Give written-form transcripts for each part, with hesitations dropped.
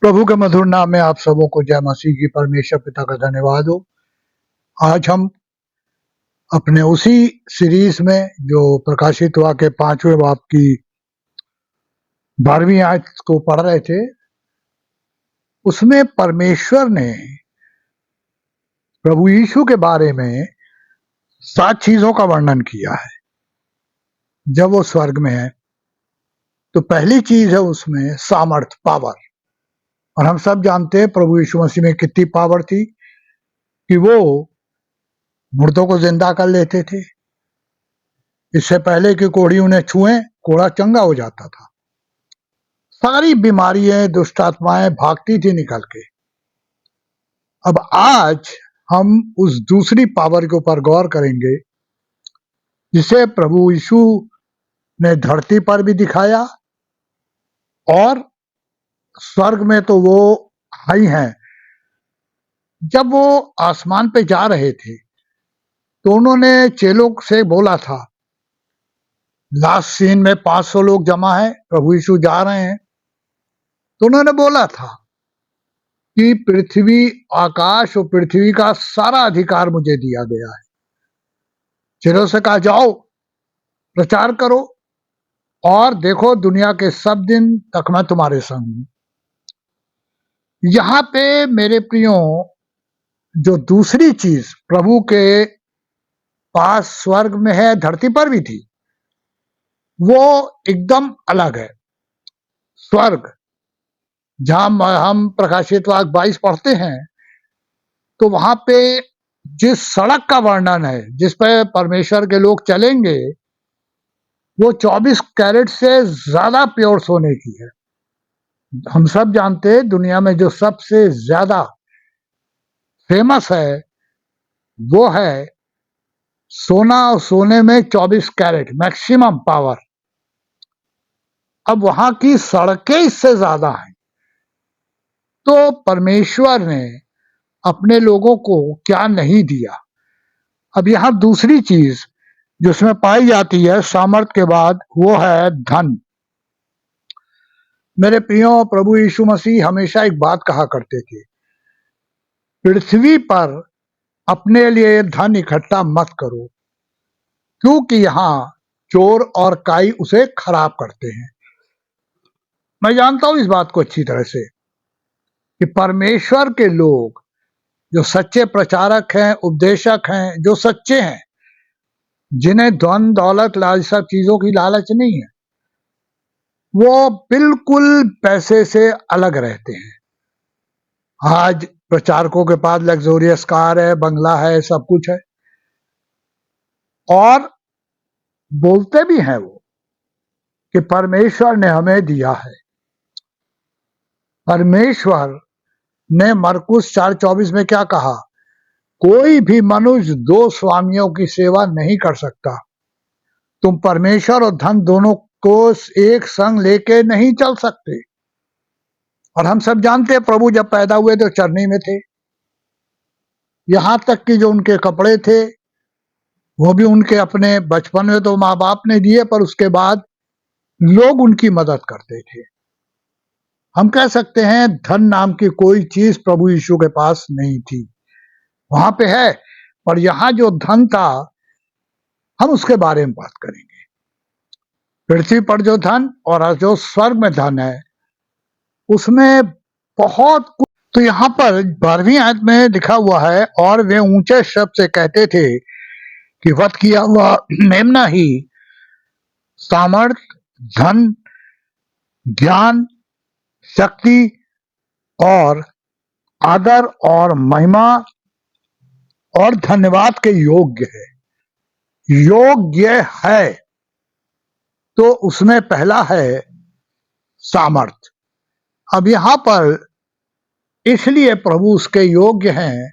प्रभु के मधुर नाम में आप सबों को जय मसीह की। परमेश्वर पिता का धन्यवाद हो। आज हम अपने उसी सीरीज में जो प्रकाशित हुआ के 5वें बाब की 12वीं आयत को पढ़ रहे थे, उसमें परमेश्वर ने प्रभु यीशु के बारे में 7 चीजों का वर्णन किया है। जब वो स्वर्ग में है तो पहली चीज है उसमें सामर्थ, पावर। और हम सब जानते हैं प्रभु यीशु मसीह में कितनी पावर थी कि वो मुर्दों को जिंदा कर लेते थे। इससे पहले कि कोढ़ी उन्हें छुए, कोढ़ा चंगा हो जाता था। सारी बीमारियां, दुष्ट आत्माएं भागती थी निकल के। अब आज हम उस दूसरी पावर के ऊपर गौर करेंगे जिसे प्रभु यीशु ने धरती पर भी दिखाया और स्वर्ग में तो वो हाई हैं। जब वो आसमान पे जा रहे थे तो उन्होंने चेलों से बोला था, लास्ट सीन में 500 लोग जमा है, प्रभु यीशु जा रहे हैं, तो उन्होंने बोला था कि पृथ्वी, आकाश और पृथ्वी का सारा अधिकार मुझे दिया गया है। चेलों से कहा, जाओ प्रचार करो और देखो दुनिया के सब दिन तक मैं तुम्हारे संग हूं। यहां पे मेरे प्रियो, जो दूसरी चीज प्रभु के पास स्वर्ग में है, धरती पर भी थी, वो एकदम अलग है। स्वर्ग जहां हम प्रकाशित वाक्य 22 पढ़ते हैं तो वहां पे जिस सड़क का वर्णन है जिस पे परमेश्वर के लोग चलेंगे, वो 24 कैरेट से ज्यादा प्योर सोने की है। हम सब जानते हैं दुनिया में जो सबसे ज्यादा फेमस है वो है सोना, और सोने में 24 कैरेट मैक्सिमम पावर। अब वहां की सड़कें इससे ज्यादा हैं। तो परमेश्वर ने अपने लोगों को क्या नहीं दिया। अब यहां दूसरी चीज जो उसमें पाई जाती है सामर्थ के बाद, वो है धन। मेरे प्रियो, प्रभु यीशु मसीह हमेशा एक बात कहा करते थे, पृथ्वी पर अपने लिए धन इकट्ठा मत करो, क्योंकि यहां चोर और काई उसे खराब करते हैं। मैं जानता हूं इस बात को अच्छी तरह से कि परमेश्वर के लोग जो सच्चे प्रचारक हैं, उपदेशक हैं, जो सच्चे हैं, जिन्हें धन दौलत लाल सब चीजों की लालच नहीं है, वो बिल्कुल पैसे से अलग रहते हैं। आज प्रचारकों के पास लग्जोरियस कार है, बंगला है, सब कुछ है, और बोलते भी हैं वो कि परमेश्वर ने हमें दिया है। परमेश्वर ने मरकुस 4:24 में क्या कहा, कोई भी मनुष्य 2 स्वामियों की सेवा नहीं कर सकता। तुम परमेश्वर और धन दोनों को एक संग लेके नहीं चल सकते। और हम सब जानते हैं प्रभु जब पैदा हुए तो चरनी में थे। यहां तक कि जो उनके कपड़े थे वो भी उनके अपने बचपन में तो माँ बाप ने दिए, पर उसके बाद लोग उनकी मदद करते थे। हम कह सकते हैं धन नाम की कोई चीज प्रभु यीशु के पास नहीं थी। वहां पे है, पर यहां जो धन था हम उसके बारे में बात करेंगे। पृथ्वी पर जो धन और जो स्वर्ग में धन है उसमें बहुत कुछ। तो यहाँ पर 12वीं आयत में लिखा हुआ है, और वे ऊंचे शब्द से कहते थे कि वध किया हुआ मेमना ही सामर्थ, धन, ज्ञान, शक्ति और आदर और महिमा और धन्यवाद के योग्य है। योग्य है तो उसमें पहला है सामर्थ। अब यहां पर इसलिए प्रभु उसके योग्य हैं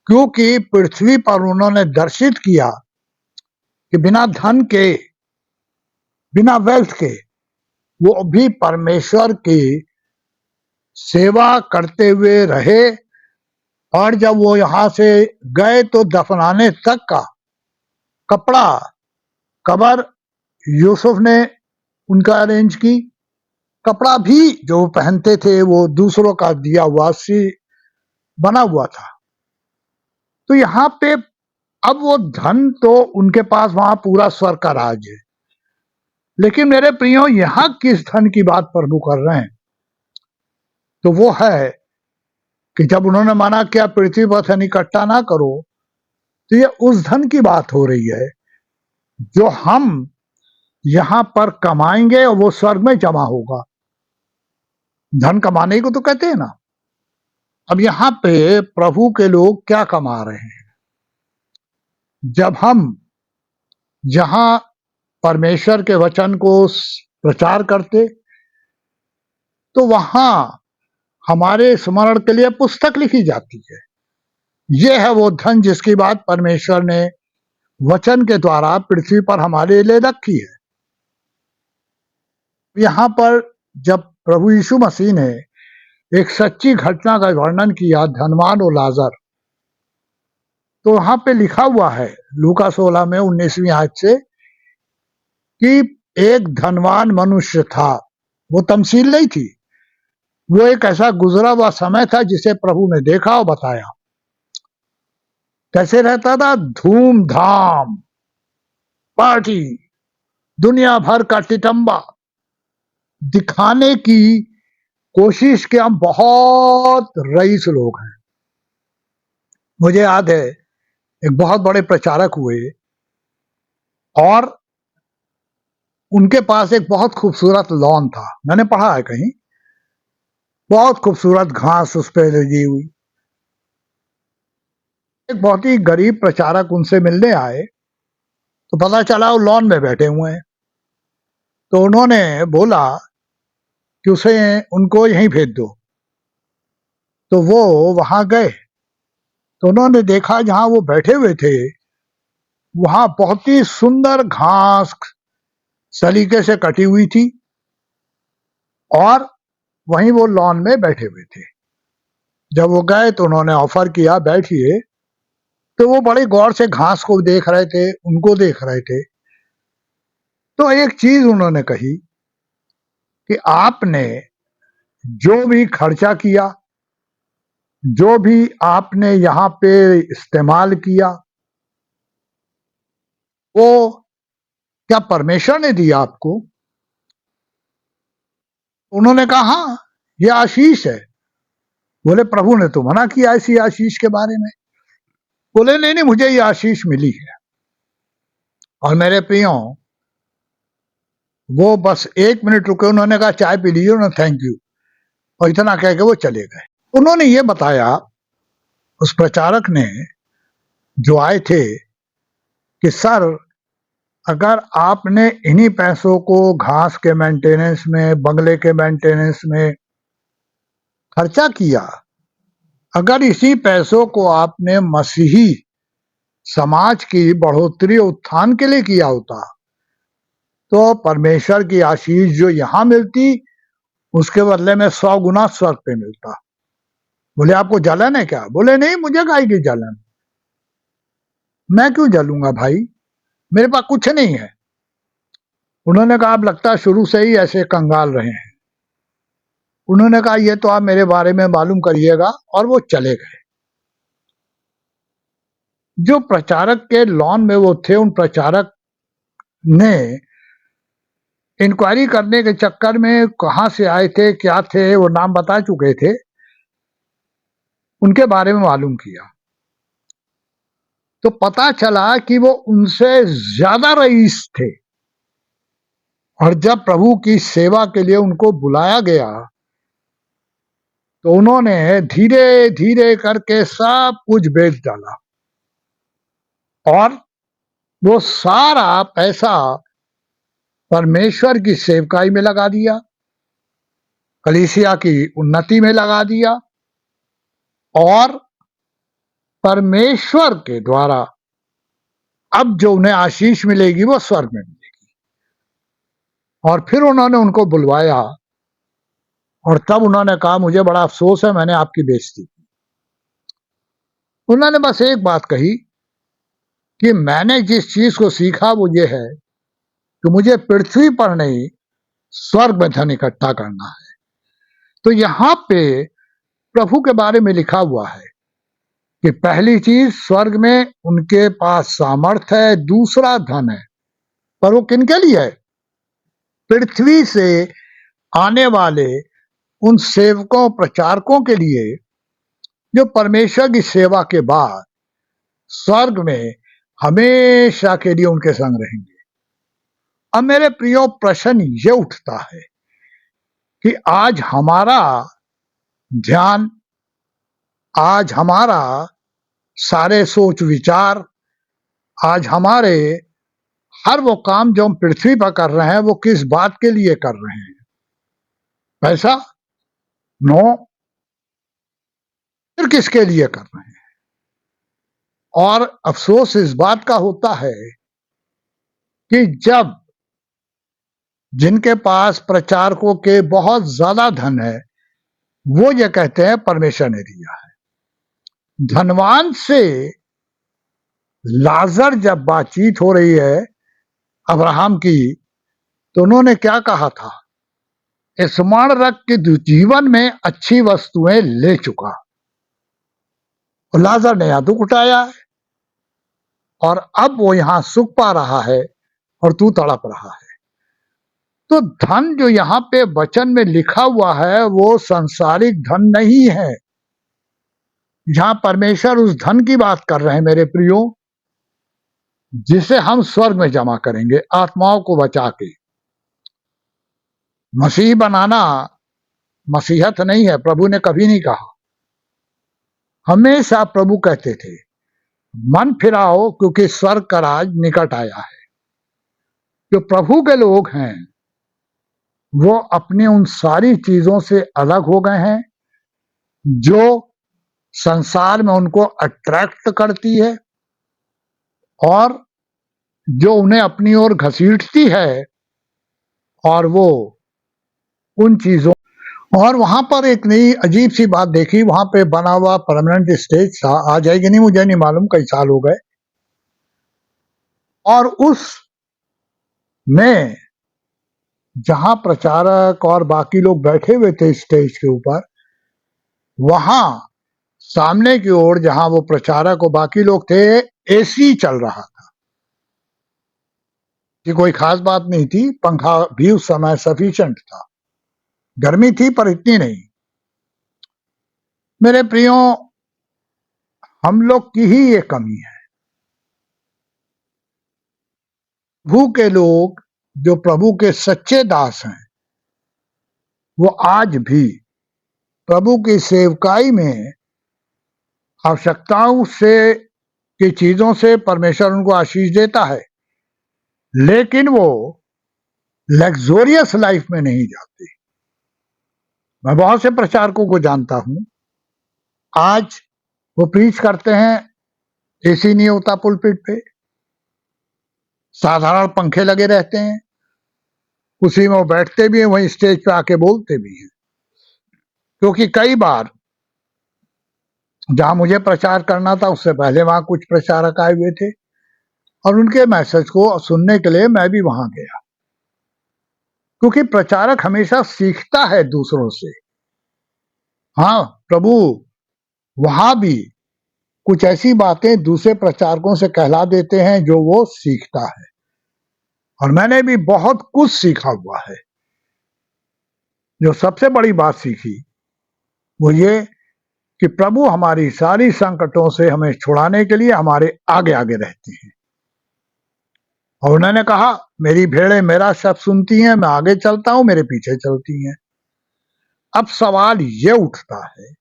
क्योंकि पृथ्वी पर उन्होंने दर्शित किया कि बिना धन के, बिना वेल्थ के वो भी परमेश्वर की सेवा करते हुए रहे। और जब वो यहां से गए तो दफनाने तक का कपड़ा, कब्र यूसुफ ने उनका अरेंज की, कपड़ा भी जो वो पहनते थे वो दूसरों का दिया हुआ से बना हुआ था। तो यहाँ पे अब वो धन तो उनके पास वहां पूरा स्वर्ग का राज है, लेकिन मेरे प्रियो यहाँ किस धन की बात प्रभु कर रहे हैं, तो वो है कि जब उन्होंने मना किया पृथ्वी पर धन इकट्ठा ना करो, तो ये उस धन की बात हो रही है जो हम यहां पर कमाएंगे और वो स्वर्ग में जमा होगा। धन कमाने को तो कहते हैं ना। अब यहां पे प्रभु के लोग क्या कमा रहे हैं? जब हम जहां परमेश्वर के वचन को प्रचार करते, तो वहां हमारे स्मरण के लिए पुस्तक लिखी जाती है। यह है वो धन जिसकी बात परमेश्वर ने वचन के द्वारा पृथ्वी पर हमारे लिए रखी है। यहाँ पर जब प्रभु यीशु मसीह ने एक सच्ची घटना का वर्णन किया, धनवान और लाजर, तो वहां पे लिखा हुआ है लूका 16 में 19वीं आयत से कि एक धनवान मनुष्य था। वो तमसील नहीं थी, वो एक ऐसा गुजरा हुआ समय था जिसे प्रभु ने देखा और बताया। कैसे रहता था? धूमधाम, पार्टी, दुनिया भर का टिटंबा दिखाने की कोशिश के हम बहुत रईस लोग हैं। मुझे याद है एक बहुत बड़े प्रचारक हुए और उनके पास एक बहुत खूबसूरत लॉन था, मैंने पढ़ा है कहीं, बहुत खूबसूरत घास उस पर लगी हुई। एक बहुत ही गरीब प्रचारक उनसे मिलने आए, तो पता चला वो लॉन में बैठे हुए हैं। तो उन्होंने बोला कि उसे उनको यहीं भेज दो। तो वो वहां गए, तो उन्होंने देखा जहां वो बैठे हुए थे वहां बहुत ही सुंदर घास सलीके से कटी हुई थी और वहीं वो लॉन में बैठे हुए थे। जब वो गए तो उन्होंने ऑफर किया बैठिए, तो वो बड़े गौर से घास को देख रहे थे, उनको देख रहे थे। तो एक चीज उन्होंने कही कि आपने जो भी खर्चा किया, जो भी आपने यहाँ पे इस्तेमाल किया, वो क्या परमेश्वर ने दिया आपको? उन्होंने कहा हाँ, ये आशीष है। बोले प्रभु ने तो मना किया इसी आशीष के बारे में। बोले नहीं नहीं, मुझे ये आशीष मिली है। और मेरे प्रियो, वो बस 1 मिनट रुके, उन्होंने कहा चाय पी लीजिए, उन्होंने थैंक यू, और इतना कह के वो चले गए। उन्होंने ये बताया, उस प्रचारक ने जो आए थे, कि सर अगर आपने इन्हीं पैसों को घास के मेंटेनेंस में, बंगले के मेंटेनेंस में खर्चा किया, अगर इसी पैसों को आपने मसीही समाज की बढ़ोतरी उत्थान के लिए किया होता, तो परमेश्वर की आशीष जो यहां मिलती उसके बदले में 100 गुना स्वर्ग पे मिलता। बोले आपको जलन है क्या? बोले नहीं, मुझे काहे की जलन, मैं क्यों जलूंगा भाई, मेरे पास कुछ नहीं है। उन्होंने कहा आप लगता है शुरू से ही ऐसे कंगाल रहे हैं। उन्होंने कहा ये तो आप मेरे बारे में मालूम करिएगा, और वो चले गए। जो प्रचारक के लॉन में वो थे, उन प्रचारक ने इंक्वायरी करने के चक्कर में कहां से आए थे, क्या थे, वो नाम बता चुके थे, उनके बारे में मालूम किया, तो पता चला कि वो उनसे ज्यादा रईस थे। और जब प्रभु की सेवा के लिए उनको बुलाया गया, तो उन्होंने धीरे धीरे करके सब कुछ बेच डाला और वो सारा पैसा परमेश्वर की सेवकाई में लगा दिया, कलीसिया की उन्नति में लगा दिया, और परमेश्वर के द्वारा अब जो उन्हें आशीष मिलेगी वो स्वर्ग में मिलेगी। और फिर उन्होंने उनको बुलवाया, और तब उन्होंने कहा मुझे बड़ा अफसोस है, मैंने आपकी बेइज्जती की। उन्होंने बस एक बात कही कि मैंने जिस चीज को सीखा वो ये है कि मुझे पृथ्वी पर नहीं, स्वर्ग में धन इकट्ठा करना है। तो यहां पे प्रभु के बारे में लिखा हुआ है कि पहली चीज स्वर्ग में उनके पास सामर्थ्य है, दूसरा धन है। पर वो किनके लिए है? पृथ्वी से आने वाले उन सेवकों प्रचारकों के लिए जो परमेश्वर की सेवा के बाद स्वर्ग में हमेशा के लिए उनके संग रहेंगे। अब मेरे प्रियो, प्रश्न ये उठता है कि आज हमारा ध्यान, आज हमारा सारे सोच विचार, आज हमारे हर वो काम जो हम पृथ्वी पर कर रहे हैं वो किस बात के लिए कर रहे हैं? पैसा? नो। फिर किसके लिए कर रहे हैं? और अफसोस इस बात का होता है कि जब जिनके पास प्रचारकों के बहुत ज्यादा धन है वो ये कहते हैं परमेश्वर ने दिया है। धनवान से लाजर जब बातचीत हो रही है अब्राहम की, तो उन्होंने क्या कहा था? स्मरण रख के जीवन में अच्छी वस्तुएं ले चुका, और लाजर ने यहाँ दुख उठाया है और अब वो यहां सुख पा रहा है और तू तड़प रहा है। तो धन जो यहाँ पे वचन में लिखा हुआ है वो सांसारिक धन नहीं है। जहां परमेश्वर उस धन की बात कर रहे हैं मेरे प्रियो, जिसे हम स्वर्ग में जमा करेंगे आत्माओं को बचा के। मसीह बनाना मसीहत नहीं है, प्रभु ने कभी नहीं कहा। हमेशा प्रभु कहते थे मन फिराओ क्योंकि स्वर्ग का राज निकट आया है। जो प्रभु के लोग हैं वो अपनी उन सारी चीजों से अलग हो गए हैं जो संसार में उनको अट्रैक्ट करती है और जो उन्हें अपनी ओर घसीटती है, और वो उन चीजों। और वहां पर एक नई अजीब सी बात देखी, वहां पे बना हुआ परमानेंट स्टेज था, आ जाएगी नहीं मुझे नहीं मालूम, कई साल हो गए। और उस में जहां प्रचारक और बाकी लोग बैठे हुए थे स्टेज के ऊपर, वहां सामने की ओर जहां वो प्रचारक और बाकी लोग थे, एसी चल रहा था। कि कोई खास बात नहीं थी, पंखा भी उस समय सफिशिएंट था। गर्मी थी पर इतनी नहीं। मेरे प्रियो, हम लोग की ही ये कमी है। प्रभु के लोग जो प्रभु के सच्चे दास हैं वो आज भी प्रभु की सेवकाई में आवश्यकताओं से की चीजों से परमेश्वर उनको आशीष देता है, लेकिन वो लग्जोरियस लाइफ में नहीं जाते। मैं बहुत से प्रचारकों को जानता हूं, आज वो प्रीच करते हैं, एसी नहीं होता पुलपिट पे, साधारण पंखे लगे रहते हैं, उसी में वो बैठते भी हैं, वहीं स्टेज पे आके बोलते भी हैं। क्योंकि कई बार जहां मुझे प्रचार करना था उससे पहले वहां कुछ प्रचारक आए हुए थे और उनके मैसेज को सुनने के लिए मैं भी वहां गया। क्योंकि प्रचारक हमेशा सीखता है दूसरों से। हाँ, प्रभु वहां भी कुछ ऐसी बातें दूसरे प्रचारकों से कहला देते हैं जो वो सीखता है, और मैंने भी बहुत कुछ सीखा हुआ है। जो सबसे बड़ी बात सीखी वो ये कि प्रभु हमारी सारी संकटों से हमें छुड़ाने के लिए हमारे आगे आगे रहते हैं। और उन्होंने कहा मेरी भेड़ें मेरा शब्द सुनती हैं, मैं आगे चलता हूं, मेरे पीछे चलती हैं। अब सवाल ये उठता है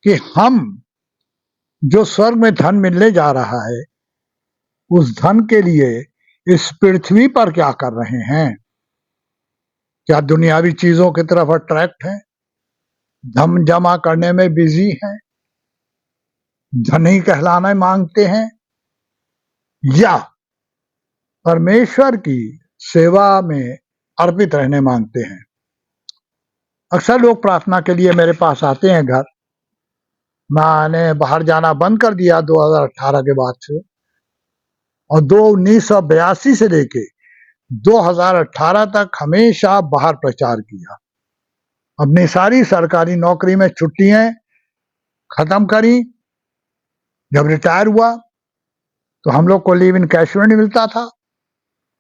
कि हम जो स्वर्ग में धन मिलने जा रहा है उस धन के लिए इस पृथ्वी पर क्या कर रहे हैं? क्या दुनियावी चीजों की तरफ अट्रैक्ट हैं, धन जमा करने में बिजी हैं, धन ही कहलाना मांगते हैं, या परमेश्वर की सेवा में अर्पित रहने मांगते हैं? अक्सर लोग प्रार्थना के लिए मेरे पास आते हैं घर। मैंने बाहर जाना बंद कर दिया 2018 के बाद से, और 1982 से लेके 2018 तक हमेशा बाहर प्रचार किया। अपनी सारी सरकारी नौकरी में छुट्टियां खत्म करी। जब रिटायर हुआ तो हम लोग को लीव इन कैशमेंट मिलता था,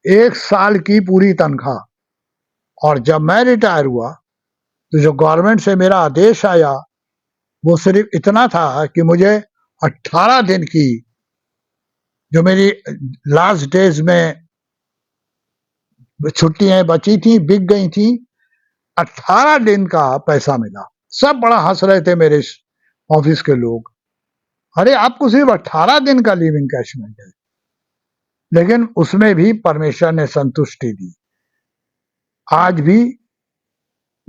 1 साल की पूरी तनख्वाह। और जब मैं रिटायर हुआ तो जो गवर्नमेंट से मेरा आदेश आया वो सिर्फ इतना था कि मुझे 18 दिन की, जो मेरी लास्ट डेज में छुट्टियां बची थी, बिक गई थी, 18 दिन का पैसा मिला। सब बड़ा हंस रहे थे मेरे ऑफिस के लोग, अरे आपको सिर्फ 18 दिन का लीव इनकैशमेंट है। लेकिन उसमें भी परमेश्वर ने संतुष्टि दी। आज भी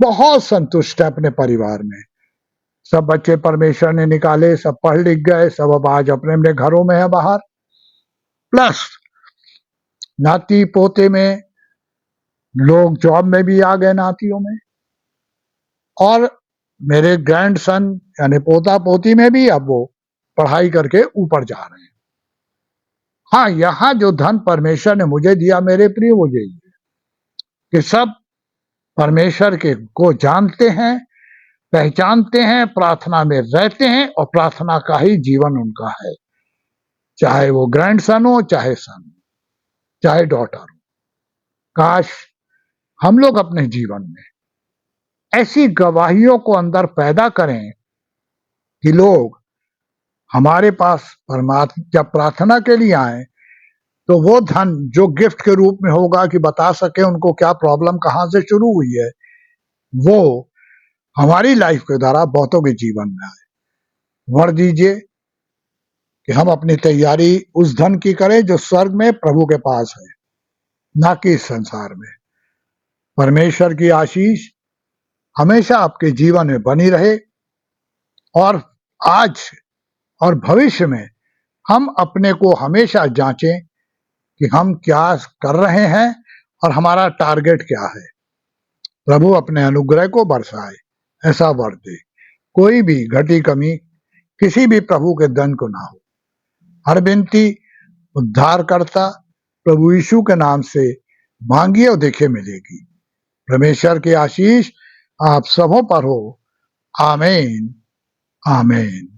बहुत संतुष्ट है अपने परिवार में। सब बच्चे परमेश्वर ने निकाले, सब पढ़ लिख गए, सब अब आज अपने अपने घरों में है बाहर। प्लस नाती पोते में लोग जॉब में भी आ गए, नातियों में। और मेरे ग्रैंडसन यानी पोता पोती में भी अब वो पढ़ाई करके ऊपर जा रहे हैं। हाँ, यहाँ जो धन परमेश्वर ने मुझे दिया मेरे प्रिय, वो यही है कि सब परमेश्वर के को जानते हैं, पहचानते हैं, प्रार्थना में रहते हैं और प्रार्थना का ही जीवन उनका है। चाहे वो ग्रैंडसन हो, चाहे सन, चाहे डॉटर हो। काश हम लोग अपने जीवन में ऐसी गवाहियों को अंदर पैदा करें कि लोग हमारे पास परमात्मा जब प्रार्थना के लिए आए तो वो धन जो गिफ्ट के रूप में होगा कि बता सके उनको क्या प्रॉब्लम कहां से शुरू हुई है, वो हमारी लाइफ के द्वारा बहुतों के जीवन में आए। वर दीजिए कि हम अपनी तैयारी उस धन की करें जो स्वर्ग में प्रभु के पास है, ना कि इस संसार में। परमेश्वर की आशीष हमेशा आपके जीवन में बनी रहे और आज और भविष्य में हम अपने को हमेशा जांचें कि हम क्या कर रहे हैं और हमारा टारगेट क्या है। प्रभु अपने अनुग्रह को बरसाए, ऐसा वर दे। कोई भी घटी कमी किसी भी प्रभु के धन को ना हो। हर विनती उद्धारकर्ता प्रभु यीशु के नाम से मांगिए और देखे मिलेगी। परमेश्वर की आशीष आप सबों पर हो। आमीन, आमीन।